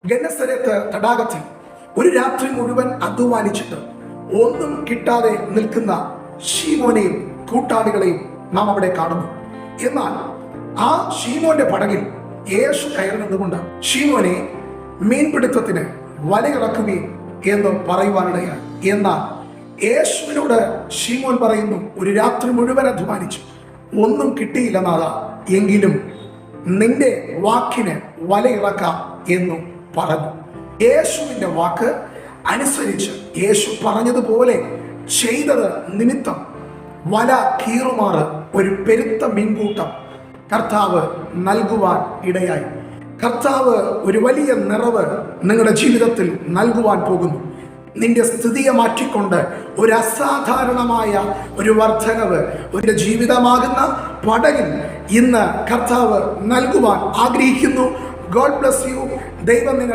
ഗന്നസരത്ത് തടാകത്തിൽ ഒരു രാത്രി മുഴുവൻ അധ്വാനിച്ചിട്ട് ഒന്നും കിട്ടാതെ നിൽക്കുന്ന ശീമോനെയും കൂട്ടാളികളെയും നാം അവിടെ കാണുന്നു. എന്നാൽ ആ ശീമോന്റെ പടകിൽ യേശു കയറി നിന്നുകൊണ്ട് ശീമോനെ മീൻപിടുത്തത്തിന് വലയിറക്കുകയും എന്ന് പറയുവാനിടയായി. എന്നാൽ യേശുവിനോട് ശീമോൻ പറയുന്നു, ഒരു രാത്രി മുഴുവൻ അധ്വാനിച്ചു, ഒന്നും കിട്ടിയില്ല നാഥ, എങ്കിലും നിന്റെ വാക്കിന് വലയിറക്കാം എന്നു പറഞ്ഞു. യേശുവിന്റെ വാക്ക് അനുസരിച്ച് യേശു പറഞ്ഞതുപോലെ ചെയ്തത് നിമിത്തം വല കീറുമാറ് ഒരു പെരുത്ത മീൻകൂട്ടം കർത്താവ് നൽകുവാൻ ഇടയായി. കർത്താവ് ഒരു വലിയ നിറവ് നിങ്ങളുടെ ജീവിതത്തിൽ നൽകുവാൻ പോകുന്നു. നിന്റെ സ്ഥിതിയെ മാറ്റിക്കൊണ്ട് ഒരു അസാധാരണമായ ഒരു വർധനവ് ഒരു ജീവിതമാകുന്ന പടകിൽ ഇന്ന് കർത്താവ് നൽകുവാൻ ആഗ്രഹിക്കുന്നു. God bless you. ദൈവം നിങ്ങൾ